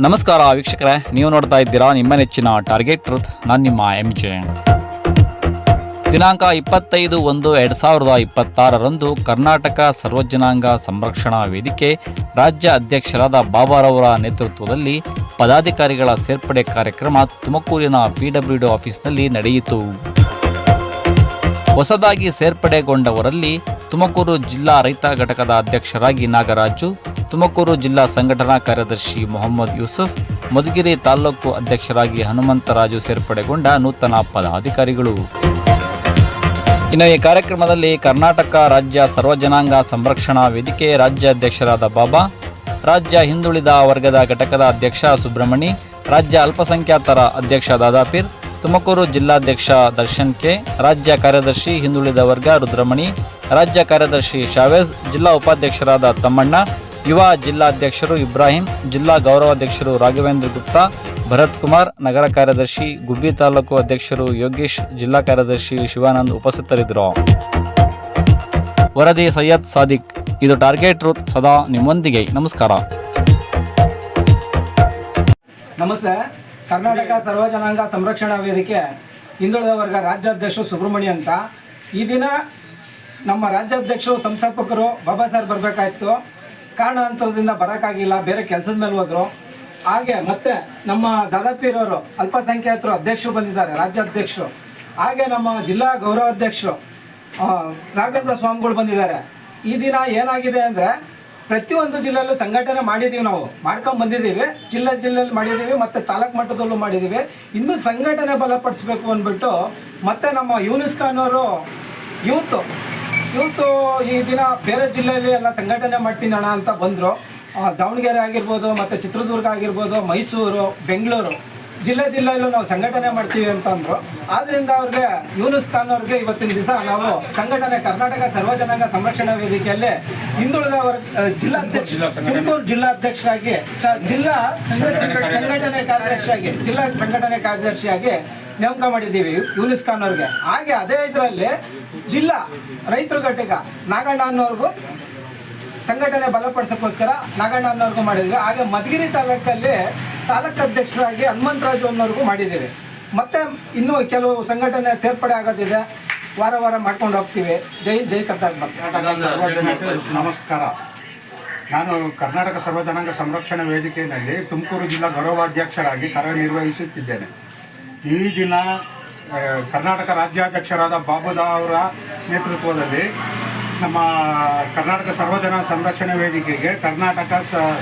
ನಮಸ್ಕಾರ ವೀಕ್ಷಕರೇ, ನೀವು ನೋಡ್ತಾ ಇದ್ದೀರಾ ನಿಮ್ಮ ನೆಚ್ಚಿನ ಟಾರ್ಗೆಟ್ ಟ್ರೂತ್. ನಾನು ನಿಮ್ಮ MJ. ದಿನಾಂಕ 25/1/2026 ಕರ್ನಾಟಕ ಸರ್ವಜನಾಂಗ ಸಂರಕ್ಷಣಾ ವೇದಿಕೆ ರಾಜ್ಯ ಅಧ್ಯಕ್ಷರಾದ ಬಾಬಾರವರ ನೇತೃತ್ವದಲ್ಲಿ ಪದಾಧಿಕಾರಿಗಳ ಸೇರ್ಪಡೆ ಕಾರ್ಯಕ್ರಮ ತುಮಕೂರಿನ PWD ಆಫೀಸ್ನಲ್ಲಿ ನಡೆಯಿತು. ಹೊಸದಾಗಿ ಸೇರ್ಪಡೆಗೊಂಡವರಲ್ಲಿ ತುಮಕೂರು ಜಿಲ್ಲಾ ರೈತ ಘಟಕದ ಅಧ್ಯಕ್ಷರಾಗಿ ನಾಗರಾಜು, ತುಮಕೂರು ಜಿಲ್ಲಾ ಸಂಘಟನಾ ಕಾರ್ಯದರ್ಶಿ ಮೊಹಮ್ಮದ್ ಯೂಸುಫ್, ಮಧುಗಿರಿ ತಾಲೂಕು ಅಧ್ಯಕ್ಷರಾಗಿ ಹನುಮಂತರಾಜು ಸೇರ್ಪಡೆಗೊಂಡ ನೂತನ ಪದಾಧಿಕಾರಿಗಳು. ಇನ್ನು ಈ ಕಾರ್ಯಕ್ರಮದಲ್ಲಿ ಕರ್ನಾಟಕ ರಾಜ್ಯ ಸರ್ವಜನಾಂಗ ಸಂರಕ್ಷಣಾ ವೇದಿಕೆ ರಾಜ್ಯಾಧ್ಯಕ್ಷರಾದ ಬಾಬಾ, ರಾಜ್ಯ ಹಿಂದುಳಿದ ವರ್ಗದ ಘಟಕದ ಅಧ್ಯಕ್ಷ ಸುಬ್ರಹ್ಮಣಿ, ರಾಜ್ಯ ಅಲ್ಪಸಂಖ್ಯಾತರ ಅಧ್ಯಕ್ಷ ದಾದಾಪೀರ್, ತುಮಕೂರು ಜಿಲ್ಲಾಧ್ಯಕ್ಷ ದರ್ಶನ್ ಕೆ, ರಾಜ್ಯ ಕಾರ್ಯದರ್ಶಿ ಹಿಂದುಳಿದ ವರ್ಗ ರುದ್ರಮಣಿ, ರಾಜ್ಯ ಕಾರ್ಯದರ್ಶಿ ಶಾವೇಜ್, ಜಿಲ್ಲಾ ಉಪಾಧ್ಯಕ್ಷರಾದ ತಮ್ಮಣ್ಣ, ಯುವ ಜಿಲ್ಲಾಧ್ಯಕ್ಷರು ಇಬ್ರಾಹಿಂ, ಜಿಲ್ಲಾ ಗೌರವಾಧ್ಯಕ್ಷರು ರಾಘವೇಂದ್ರ ಗುಪ್ತಾ, ಭರತ್ ಕುಮಾರ್, ನಗರ ಕಾರ್ಯದರ್ಶಿ ಗುಬ್ಬಿ ತಾಲೂಕು ಅಧ್ಯಕ್ಷರು ಯೋಗೇಶ್, ಜಿಲ್ಲಾ ಕಾರ್ಯದರ್ಶಿ ಶಿವಾನಂದ್ ಉಪಸ್ಥಿತರಿದ್ದರು. ವರದಿ ಸೈಯದ್ ಸಾದಿಕ್. ಇದು ಟಾರ್ಗೆಟ್ ಟ್ರೂತ್, ಸದಾ ನಿಮ್ಮೊಂದಿಗೆ. ನಮಸ್ಕಾರ. ನಮಸ್ತೆ. ಕರ್ನಾಟಕ ಸರ್ವಜನಾಂಗ ಸಂರಕ್ಷಣಾ ವೇದಿಕೆ ಹಿಂದುಳಿದ ವರ್ಗ ರಾಜ್ಯಾಧ್ಯಕ್ಷರು ಸುಬ್ರಹ್ಮಣ್ಯ ಅಂತ. ಈ ದಿನ ನಮ್ಮ ರಾಜ್ಯಾಧ್ಯಕ್ಷರು ಸಂಸ್ಥಾಪಕರು ಬಾಬಾ ಸಾಹೇಬ್ ಬರಬೇಕಾಯಿತು, ಕಾರಣಾಂತರದಿಂದ ಬರೋಕ್ಕಾಗಿಲ್ಲ, ಬೇರೆ ಕೆಲಸದ ಮೇಲೆ ಹೋದರು. ಹಾಗೆ ಮತ್ತೆ ನಮ್ಮ ದಾದಾಪೀರವರು ಅಲ್ಪಸಂಖ್ಯಾತರು ಅಧ್ಯಕ್ಷರು ಬಂದಿದ್ದಾರೆ, ರಾಜ್ಯಾಧ್ಯಕ್ಷರು. ಹಾಗೆ ನಮ್ಮ ಜಿಲ್ಲಾ ಗೌರವಾಧ್ಯಕ್ಷರು ರಾಘವೇಂದ್ರ ಸ್ವಾಮಿಗಳು ಬಂದಿದ್ದಾರೆ. ಈ ದಿನ ಏನಾಗಿದೆ ಅಂದರೆ ಪ್ರತಿಯೊಂದು ಜಿಲ್ಲೆಯಲ್ಲೂ ಸಂಘಟನೆ ಮಾಡಿದ್ದೀವಿ, ನಾವು ಮಾಡ್ಕೊಂಡು ಬಂದಿದ್ದೀವಿ. ಜಿಲ್ಲೆಯಲ್ಲಿ ಮಾಡಿದ್ದೀವಿ, ಮತ್ತು ತಾಲೂಕು ಮಟ್ಟದಲ್ಲೂ ಮಾಡಿದ್ದೀವಿ. ಇನ್ನೂ ಸಂಘಟನೆ ಬಲಪಡಿಸ್ಬೇಕು ಅಂದ್ಬಿಟ್ಟು ಮತ್ತು ನಮ್ಮ ಯೂನಿಸ್ ಖಾನ್ ಅವರು ಯೂತು ಈ ದಿನ ಬೇರೆ ಜಿಲ್ಲೆಯಲ್ಲಿ ಎಲ್ಲ ಸಂಘಟನೆ ಮಾಡ್ತೀನಿ ಅಣ್ಣ ಅಂತ ಬಂದರು. ದಾವಣಗೆರೆ ಆಗಿರ್ಬೋದು, ಮತ್ತು ಚಿತ್ರದುರ್ಗ ಆಗಿರ್ಬೋದು, ಮೈಸೂರು, ಬೆಂಗಳೂರು ಜಿಲ್ಲೆಯಲ್ಲೂ ನಾವು ಸಂಘಟನೆ ಮಾಡ್ತೀವಿ ಅಂತಂದರು. ಆದ್ದರಿಂದ ಅವ್ರಿಗೆ ಯೂನಿಸ್ ಖಾನ್ ಅವ್ರಿಗೆ ಇವತ್ತಿನ ದಿವಸ ನಾವು ಸಂಘಟನೆ ಕರ್ನಾಟಕ ಸರ್ವಜನಾಂಗ ಸಂರಕ್ಷಣಾ ವೇದಿಕೆಯಲ್ಲಿ ಹಿಂದುಳಿದ ಜಿಲ್ಲಾಧ್ಯಕ್ಷ ತುಮಕೂರು ಜಿಲ್ಲಾಧ್ಯಕ್ಷರಾಗಿ ಜಿಲ್ಲಾ ಸಂಘಟನೆ ಕಾರ್ಯದರ್ಶಿಯಾಗಿ ನೇಮಕ ಮಾಡಿದ್ದೀವಿ ಯೂನಿಸ್ ಖಾನ್ ಅವ್ರಿಗೆ. ಹಾಗೆ ಅದೇ ಇದರಲ್ಲಿ ಜಿಲ್ಲಾ ರೈತರ ಘಟಕ ನಾಗಣ್ಣ ಅನ್ನೋರ್ಗೂ ಸಂಘಟನೆ ಬಲಪಡಿಸೋಕ್ಕೋಸ್ಕರ ನಾಗಣ್ಣ ಅನ್ನೋರ್ಗೂ ಮಾಡಿದ್ವಿ. ಹಾಗೆ ಮಧುಗಿರಿ ತಾಲೂಕಲ್ಲಿ ತಾಲೂಕು ಅಧ್ಯಕ್ಷರಾಗಿ ಹನುಮಂತರಾಜು ಅನ್ನೋರ್ಗೂ ಮಾಡಿದ್ದೀವಿ. ಮತ್ತು ಇನ್ನೂ ಕೆಲವು ಸಂಘಟನೆ ಸೇರ್ಪಡೆ ಆಗೋದಿದೆ, ವಾರ ಮಾಡ್ಕೊಂಡು ಹೋಗ್ತೀವಿ. ಜೈ ಕರ್ನಾಟಕ. ನಮಸ್ಕಾರ. ನಾನು ಕರ್ನಾಟಕ ಸರ್ವಜನಾಂಗ ಸಂರಕ್ಷಣಾ ವೇದಿಕೆಯಲ್ಲಿ ತುಮಕೂರು ಜಿಲ್ಲಾ ಗೌರವಾಧ್ಯಕ್ಷರಾಗಿ ಕಾರ್ಯನಿರ್ವಹಿಸುತ್ತಿದ್ದೇನೆ. ಈ ದಿನ ಕರ್ನಾಟಕ ರಾಜ್ಯಾಧ್ಯಕ್ಷರಾದ ಬಾಬುದಾ ಅವರ ನೇತೃತ್ವದಲ್ಲಿ ನಮ್ಮ ಕರ್ನಾಟಕ ಸರ್ವಜನಾಂಗ ಸಂರಕ್ಷಣಾ ವೇದಿಕೆಗೆ ಕರ್ನಾಟಕ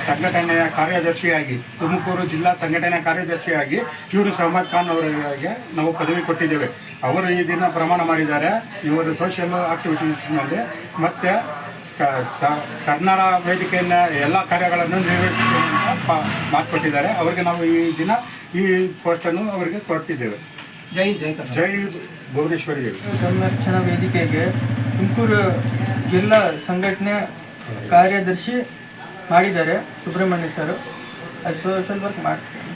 ಸಂಘಟನೆಯ ಕಾರ್ಯದರ್ಶಿಯಾಗಿ, ತುಮಕೂರು ಜಿಲ್ಲಾ ಸಂಘಟನೆಯ ಕಾರ್ಯದರ್ಶಿಯಾಗಿ ಯೂನಿಸ್ ಅಹಮದ್ ಖಾನ್ ಅವರಿಗೆ ನಾವು ಪದವಿ ಕೊಟ್ಟಿದ್ದೇವೆ. ಅವರು ಈ ದಿನ ಪ್ರಮಾಣ ಮಾಡಿದ್ದಾರೆ. ಇವರು ಸೋಷಿಯಲ್ ಆಕ್ಟಿವಿಟೀಸ್ನಲ್ಲಿ ಮತ್ತು ಕನ್ನಡ ವೇದಿಕೆಯನ್ನು ಎಲ್ಲ ಕಾರ್ಯಗಳನ್ನು ನಿರ್ವಹಿಸುವಂತ ಮಾತು ಕೊಟ್ಟಿದ್ದಾರೆ. ಅವರಿಗೆ ನಾವು ಈ ದಿನ ಈ ಪೋಸ್ಟನ್ನು ಅವರಿಗೆ ಕೊಟ್ಟಿದ್ದೇವೆ. ಜೈ ಭುವನೇಶ್ವರಿ ಸಂರಕ್ಷಣಾ ವೇದಿಕೆಗೆ ತುಮಕೂರು ಜಿಲ್ಲಾ ಸಂಘಟನೆ ಕಾರ್ಯದರ್ಶಿ ಮಾಡಿದ್ದಾರೆ ಸುಬ್ರಹ್ಮಣ್ಯ ಸರ್. ಅದು ಸೋಷಲ್ ವರ್ಕ್ ಮಾಡ್ತಾರೆ.